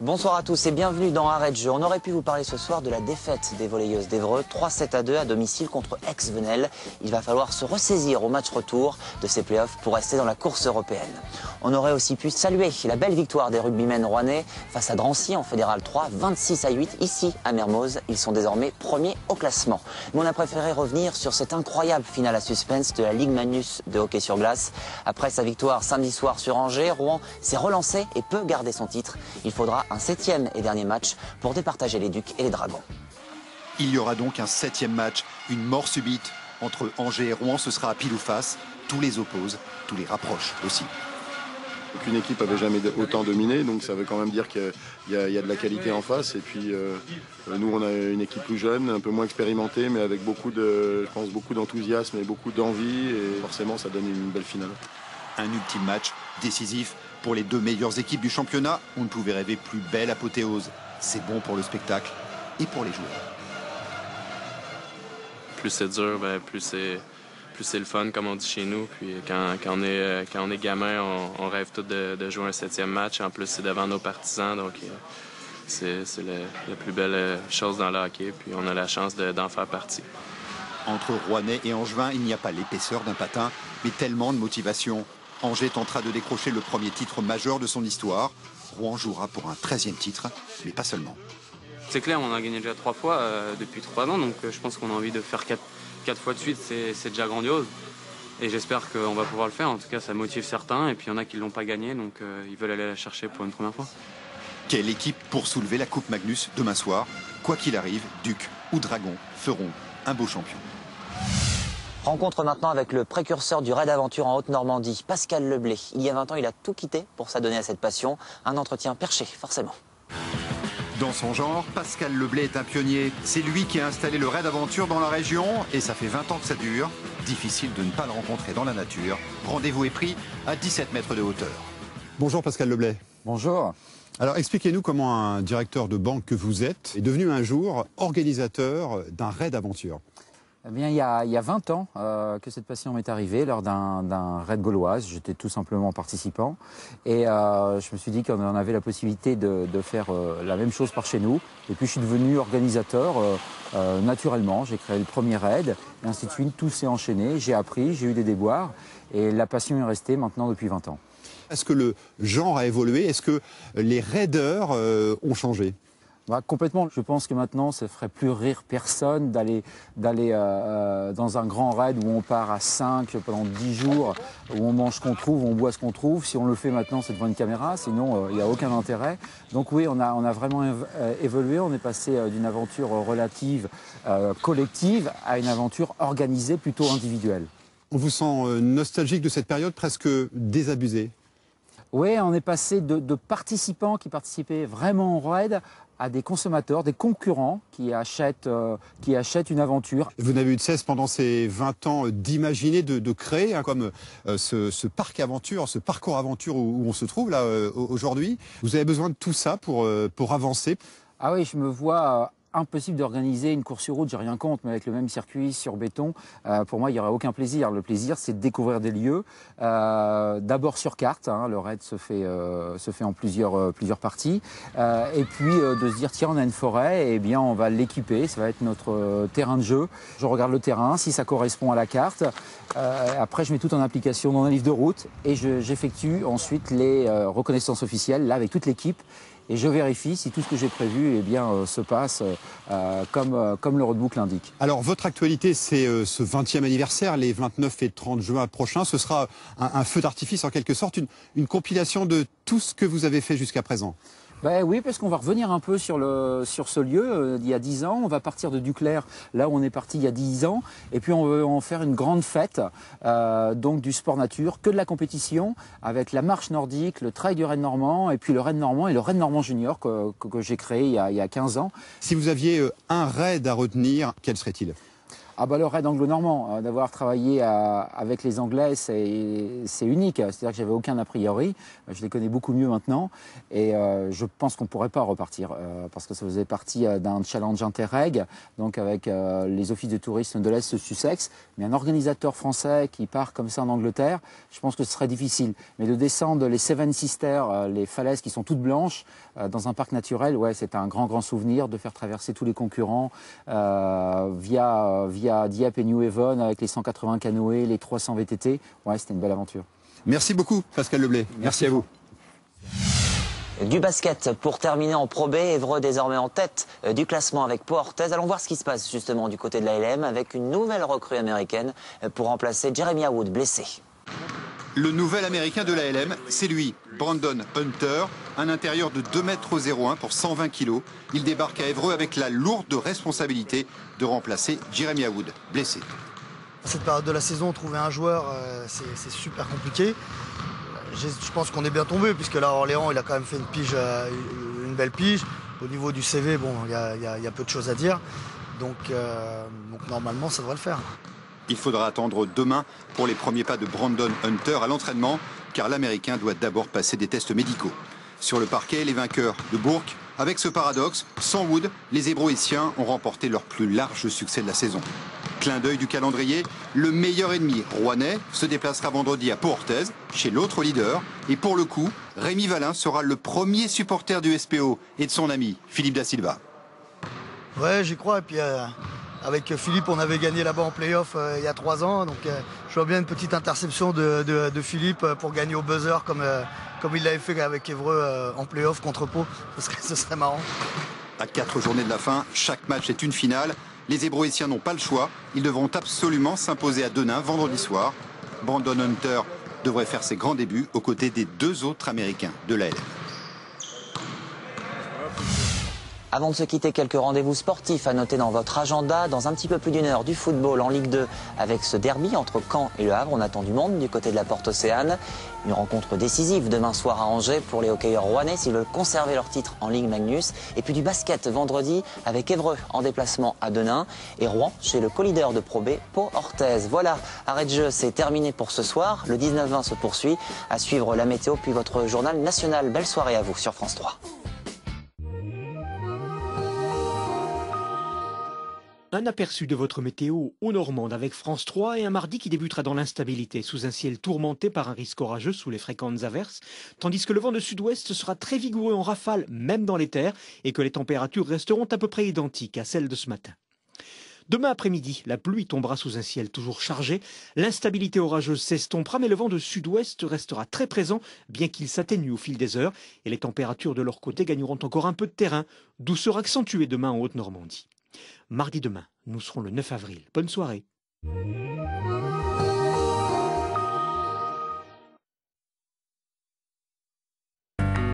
Bonsoir à tous et bienvenue dans Arrêt de jeu. On aurait pu vous parler ce soir de la défaite des volleyeuses d'Évreux, 3-7-2 à domicile contre Aix-Venelle. Il va falloir se ressaisir au match retour de ces playoffs pour rester dans la course européenne. On aurait aussi pu saluer la belle victoire des rugbymen rouennais face à Drancy en Fédéral 3, 26-8, ici à Mermoz. Ils sont désormais premiers au classement. Mais on a préféré revenir sur cette incroyable finale à suspense de la Ligue Magnus de hockey sur glace. Après sa victoire samedi soir sur Angers, Rouen s'est relancé et peut garder son titre. Il faudra un 7e et dernier match pour départager les Ducs et les Dragons. Il y aura donc un 7e match, une mort subite entre Angers et Rouen. Ce sera à pile ou face. Tous les opposent, tous les rapprochent aussi. Aucune équipe avait jamais autant dominé, donc ça veut quand même dire qu'il y a de la qualité en face. Et puis nous, on a une équipe plus jeune, un peu moins expérimentée, mais avec beaucoup d'enthousiasme et beaucoup d'envie. Et forcément, ça donne une belle finale. Un ultime match décisif pour les deux meilleures équipes du championnat. On ne pouvait rêver plus belle apothéose. C'est bon pour le spectacle et pour les joueurs. Plus c'est dur, plus c'est le fun, comme on dit chez nous. Puis quand on est gamin, on rêve tous de jouer un 7e match. En plus, c'est devant nos partisans, donc c'est la plus belle chose dans le hockey. Puis on a la chance d'en faire partie. Entre Rouennais et Angevin, il n'y a pas l'épaisseur d'un patin, mais tellement de motivation. Angers tentera de décrocher le premier titre majeur de son histoire. Rouen jouera pour un 13e titre, mais pas seulement. C'est clair, on a gagné déjà 3 fois depuis 3 ans, donc je pense qu'on a envie de faire 4 fois de suite, c'est déjà grandiose. Et j'espère qu'on va pouvoir le faire. En tout cas, ça motive certains, et puis il y en a qui ne l'ont pas gagné, donc ils veulent aller la chercher pour une première fois. Quelle équipe pour soulever la Coupe Magnus demain soir? Quoi qu'il arrive, Duc ou Dragon feront un beau champion. Rencontre maintenant avec le précurseur du raid aventure en Haute-Normandie, Pascal Leblay. Il y a 20 ans, il a tout quitté pour s'adonner à cette passion. Un entretien perché, forcément. Dans son genre, Pascal Leblay est un pionnier. C'est lui qui a installé le raid aventure dans la région et ça fait 20 ans que ça dure. Difficile de ne pas le rencontrer dans la nature. Rendez-vous est pris à 17 mètres de hauteur. Bonjour Pascal Leblay. Bonjour. Alors expliquez-nous comment un directeur de banque que vous êtes est devenu un jour organisateur d'un raid aventure. Eh bien, il y a 20 ans que cette passion m'est arrivée lors d'un raid gauloise. J'étais tout simplement participant. Et je me suis dit qu'on en avait la possibilité de faire la même chose par chez nous. Et puis je suis devenu organisateur naturellement. J'ai créé le premier raid, et ainsi de suite. Tout s'est enchaîné. J'ai appris, j'ai eu des déboires. Et la passion est restée maintenant depuis 20 ans. Est-ce que le genre a évolué? Est-ce que les raideurs ont changé? Complètement. Je pense que maintenant, ça ne ferait plus rire personne d'aller dans un grand raid où on part à 5 pendant 10 jours, où on mange ce qu'on trouve, on boit ce qu'on trouve. Si on le fait maintenant, c'est devant une caméra, sinon il n'y a aucun intérêt. Donc oui, on a vraiment évolué. On est passé d'une aventure relative, collective, à une aventure organisée, plutôt individuelle. On vous sent nostalgique de cette période, presque désabusée? Oui, on est passé de participants qui participaient vraiment au raid à des consommateurs, des concurrents qui achètent une aventure. Vous n'avez eu de cesse pendant ces 20 ans d'imaginer, de créer comme ce parc aventure, ce parcours aventure où on se trouve là aujourd'hui. Vous avez besoin de tout ça pour avancer? Ah oui, je me vois impossible d'organiser une course sur route, j'ai rien contre, mais avec le même circuit sur béton, pour moi, il n'y aurait aucun plaisir. Le plaisir, c'est de découvrir des lieux, d'abord sur carte, hein, le raid se fait en plusieurs parties, et puis de se dire, tiens, on a une forêt, et bien on va l'équiper, ça va être notre terrain de jeu. Je regarde le terrain, si ça correspond à la carte, après je mets tout en application dans un livre de route, et j'effectue ensuite les reconnaissances officielles, là, avec toute l'équipe. Et je vérifie si tout ce que j'ai prévu se passe comme le roadbook l'indique. Alors votre actualité, c'est ce 20e anniversaire, les 29 et 30 juin prochains. Ce sera un feu d'artifice en quelque sorte, une compilation de tout ce que vous avez fait jusqu'à présent. Ben oui, parce qu'on va revenir un peu sur ce lieu d'il y a 10 ans. On va partir de Duclair, là où on est parti il y a 10 ans. Et puis on veut en faire une grande fête, donc du sport nature, que de la compétition, avec la marche nordique, le trail du raid normand, et puis le raid normand et le raid normand junior que j'ai créé il y a 15 ans. Si vous aviez un raid à retenir, quel serait-il ? Ah bah le raid anglo-normand, d'avoir travaillé avec les Anglais, c'est unique. C'est-à-dire que j'avais aucun a priori. Je les connais beaucoup mieux maintenant. Et je pense qu'on ne pourrait pas repartir. Parce que ça faisait partie d'un challenge interreg, donc avec les offices de tourisme de l'Est Sussex. Mais un organisateur français qui part comme ça en Angleterre, je pense que ce serait difficile. Mais de descendre les Seven Sisters, les falaises qui sont toutes blanches, dans un parc naturel, ouais, c'est un grand souvenir de faire traverser tous les concurrents via Dieppe et New Haven avec les 180 canoës, les 300 VTT. Ouais, c'était une belle aventure. Merci beaucoup, Pascal Leblay. Merci à vous. Du basket pour terminer en Pro B, Évreux désormais en tête du classement avec Pau Orthez. Allons voir ce qui se passe justement du côté de la LM avec une nouvelle recrue américaine pour remplacer Jeremiah Wood, blessé. Le nouvel américain de la LM, c'est lui, Brandon Hunter, un intérieur de 2,01 m pour 120 kg. Il débarque à Évreux avec la lourde responsabilité de remplacer Jeremiah Wood, blessé. À cette période de la saison, trouver un joueur, c'est super compliqué. Je pense qu'on est bien tombé, puisque là, Orléans, il a quand même fait une belle pige. Au niveau du CV, bon, il y a peu de choses à dire. Donc normalement, ça devrait le faire. Il faudra attendre demain pour les premiers pas de Brandon Hunter à l'entraînement, car l'Américain doit d'abord passer des tests médicaux. Sur le parquet, les vainqueurs de Bourg. Avec ce paradoxe, sans Wood, les Hébroïciens ont remporté leur plus large succès de la saison. Clin d'œil du calendrier, le meilleur ennemi rouennais se déplacera vendredi à Pau Orthez, chez l'autre leader. Et pour le coup, Rémi Valin sera le premier supporter du SPO et de son ami Philippe Da Silva. Ouais, j'y crois. Et puis avec Philippe, on avait gagné là-bas en play-off il y a 3 ans. Donc je vois bien une petite interception de Philippe pour gagner au buzzer comme il l'avait fait avec Évreux en play-off contre Pau. Ce serait marrant. À 4 journées de la fin, chaque match est une finale. Les Hébroïciens n'ont pas le choix. Ils devront absolument s'imposer à Denain vendredi soir. Brandon Hunter devrait faire ses grands débuts aux côtés des 2 autres Américains de la LM. Avant de se quitter, quelques rendez-vous sportifs à noter dans votre agenda. Dans un petit peu plus d'une heure, du football en Ligue 2 avec ce derby entre Caen et Le Havre. On attend du monde du côté de la Porte Océane. Une rencontre décisive demain soir à Angers pour les hockeyeurs rouennais s'ils veulent conserver leur titre en Ligue Magnus. Et puis du basket vendredi avec Évreux en déplacement à Denain et Rouen chez le co-leader de Pro B, Pau Orthez. Voilà, arrêt de jeu, c'est terminé pour ce soir. Le 19-20 se poursuit. À suivre la météo puis votre journal national. Belle soirée à vous sur France 3. Un aperçu de votre météo au Normande avec France 3 et un mardi qui débutera dans l'instabilité sous un ciel tourmenté par un risque orageux sous les fréquentes averses, tandis que le vent de sud-ouest sera très vigoureux en rafale même dans les terres et que les températures resteront à peu près identiques à celles de ce matin. Demain après-midi, la pluie tombera sous un ciel toujours chargé, l'instabilité orageuse s'estompera mais le vent de sud-ouest restera très présent bien qu'il s'atténue au fil des heures et les températures de leur côté gagneront encore un peu de terrain, douceur accentuée demain en Haute-Normandie. Mardi demain, nous serons le 9 avril. Bonne soirée.